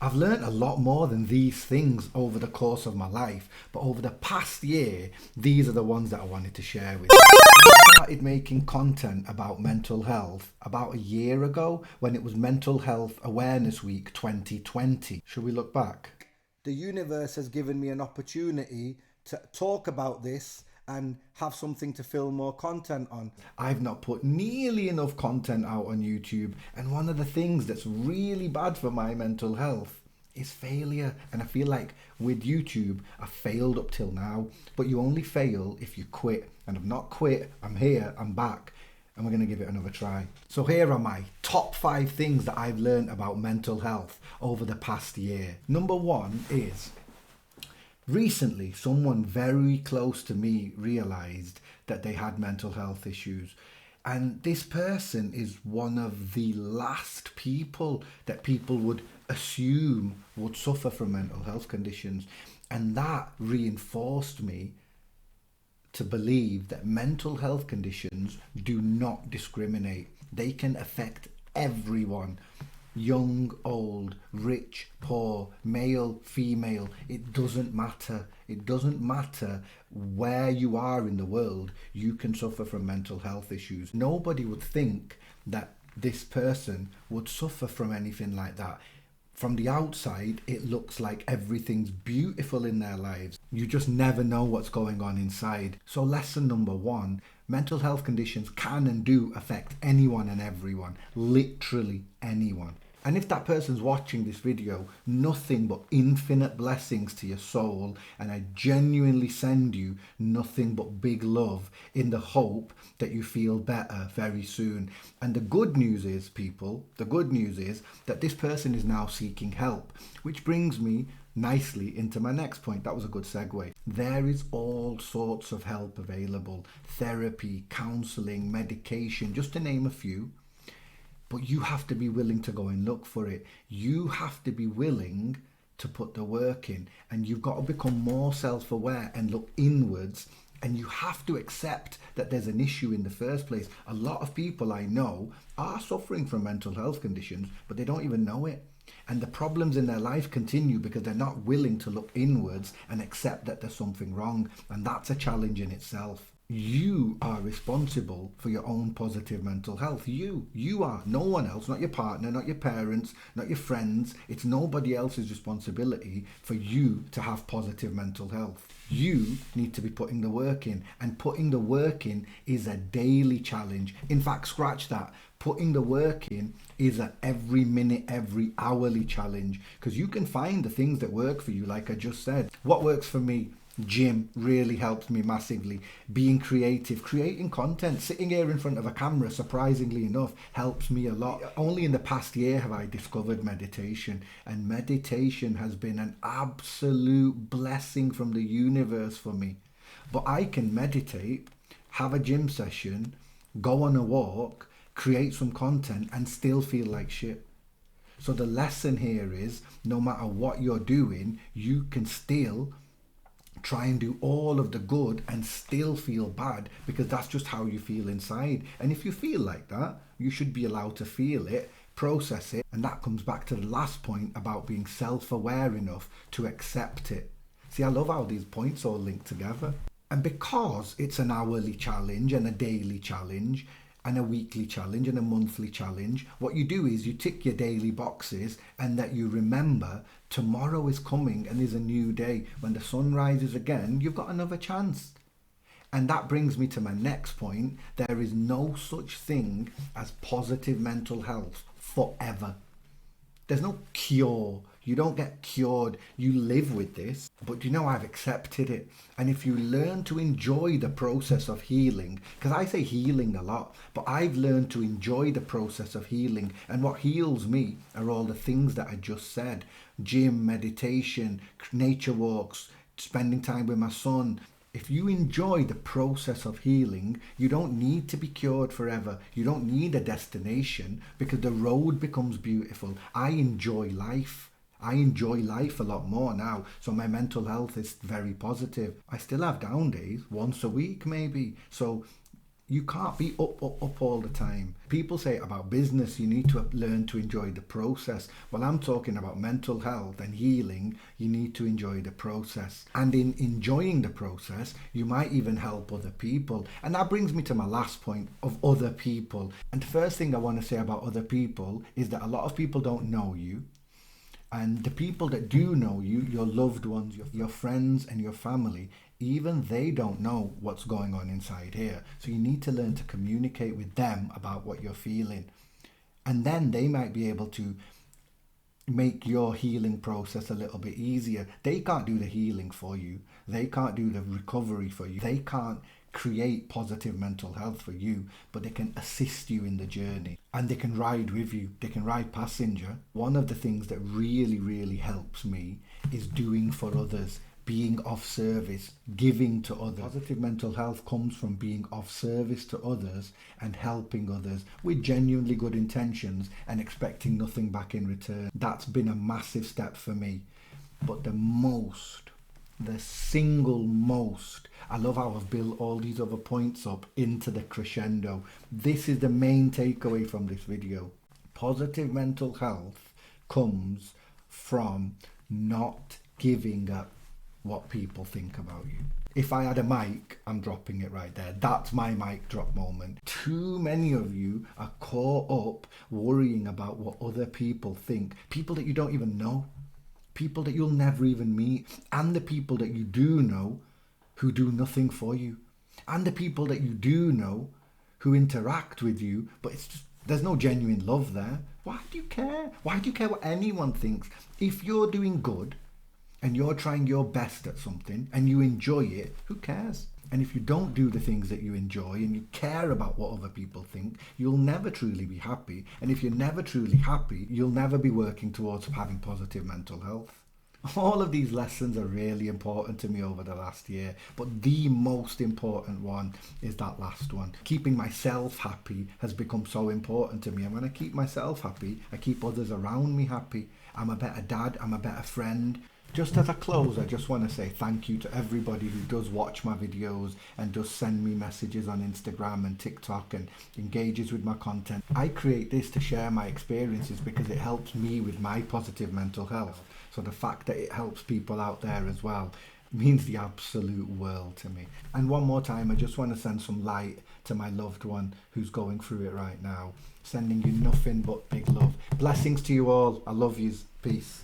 I've learned a lot more than these things over the course of my life, but over the past year, these are the ones that I wanted to share with you. I started making content about mental health about a year ago when it was Mental Health Awareness Week 2020. Should we look back? The universe has given me an opportunity to talk about this and have something to film more content on. I've not put nearly enough content out on YouTube, and one of the things that's really bad for my mental health is failure. And I feel like with YouTube, I failed up till now, but you only fail if you quit. And I've not quit, I'm here, I'm back, and we're going to give it another try. So here are my top 5 things that I've learned about mental health over the past year. Number 1 is, recently, someone very close to me realized that they had mental health issues. And this person is one of the last people that people would assume would suffer from mental health conditions. And that reinforced me to believe that mental health conditions do not discriminate. They can affect everyone. Young, old, rich, poor, male, female, it doesn't matter. It doesn't matter where you are in the world, you can suffer from mental health issues. Nobody would think that this person would suffer from anything like that. From the outside, it looks like everything's beautiful in their lives. You just never know what's going on inside. So lesson number 1, mental health conditions can and do affect anyone and everyone, literally anyone. And if that person's watching this video, nothing but infinite blessings to your soul, and I genuinely send you nothing but big love in the hope that you feel better very soon. And the good news is, people, the good news is that this person is now seeking help, which brings me nicely into my next point. That was a good segue. There is all sorts of help available: therapy, counseling, medication, just to name a few. But you have to be willing to go and look for it. You have to be willing to put the work in, and you've got to become more self-aware and look inwards, and you have to accept that there's an issue in the first place. A lot of people I know are suffering from mental health conditions, but they don't even know it. And the problems in their life continue because they're not willing to look inwards and accept that there's something wrong. And that's a challenge in itself. You are responsible for your own positive mental health. You are. No one else, not your partner, not your parents, not your friends. It's nobody else's responsibility for you to have positive mental health. You need to be putting the work in, and putting the work in is a daily challenge. In fact, scratch that. Putting the work in is a every minute, every hourly challenge, because you can find the things that work for you, like I just said. What works for me? Gym really helps me massively. Being creative, creating content, sitting here in front of a camera, surprisingly enough, helps me a lot. Only in the past year have I discovered meditation, and meditation has been an absolute blessing from the universe for me. But I can meditate, have a gym session, go on a walk, create some content, and still feel like shit. So the lesson here is, no matter what you're doing, you can still try and do all of the good and still feel bad, because that's just how you feel inside. And if you feel like that, you should be allowed to feel it, process it, and that comes back to the last point about being self-aware enough to accept it. See, I love how these points all link together. And because it's an hourly challenge and a daily challenge and a weekly challenge and a monthly challenge, what you do is you tick your daily boxes, and that you remember tomorrow is coming and there's a new day. When the sun rises again, you've got another chance. And that brings me to my next point. There is no such thing as positive mental health forever. There's no cure. You don't get cured. You live with this. But you know, I've accepted it. And if you learn to enjoy the process of healing, because I say healing a lot, but I've learned to enjoy the process of healing. And what heals me are all the things that I just said. Gym, meditation, nature walks, spending time with my son. If you enjoy the process of healing, you don't need to be cured forever. You don't need a destination, because the road becomes beautiful. I enjoy life. I enjoy life a lot more now. So my mental health is very positive. I still have down days, once a week maybe. So You can't be up all the time. People say about business, you need to learn to enjoy the process. Well, I'm talking about mental health and healing. You need to enjoy the process. And in enjoying the process, you might even help other people. And that brings me to my last point of other people. And the first thing I want to say about other people is that a lot of people don't know you. And the people that do know you, your loved ones, your friends and your family, even they don't know what's going on inside here. So you need to learn to communicate with them about what you're feeling. And then they might be able to make your healing process a little bit easier. They can't do the healing for you. They can't do the recovery for you. They can't create positive mental health for you, but they can assist you in the journey and they can ride with you. They can ride passenger. One of the things that really helps me is doing for others, being of service, giving to others. Positive mental health comes from being of service to others and helping others with genuinely good intentions and expecting nothing back in return. That's been a massive step for me. But the single most, I love how I've built all these other points up into the crescendo. This is the main takeaway from this video. Positive mental health comes from not giving up what people think about you. If I had a mic, I'm dropping it right there. That's my mic drop moment. Too many of you are caught up worrying about what other people think. People that you don't even know. People that you'll never even meet. And the people that you do know who do nothing for you. And the people that you do know who interact with you, but it's just, there's no genuine love there. Why do you care? Why do you care what anyone thinks? If you're doing good, and you're trying your best at something and you enjoy it, who cares? And if you don't do the things that you enjoy and you care about what other people think, you'll never truly be happy. And if you're never truly happy, you'll never be working towards having positive mental health. All of these lessons are really important to me over the last year, but the most important one is that last one. Keeping myself happy has become so important to me, and when I keep myself happy, I keep others around me happy. I'm a better dad, I'm a better friend. Just as I close, I just want to say thank you to everybody who does watch my videos and does send me messages on Instagram and TikTok and engages with my content. I create this to share my experiences because it helps me with my positive mental health. So the fact that it helps people out there as well means the absolute world to me. And one more time, I just want to send some light to my loved one who's going through it right now. Sending you nothing but big love. Blessings to you all. I love yous. Peace.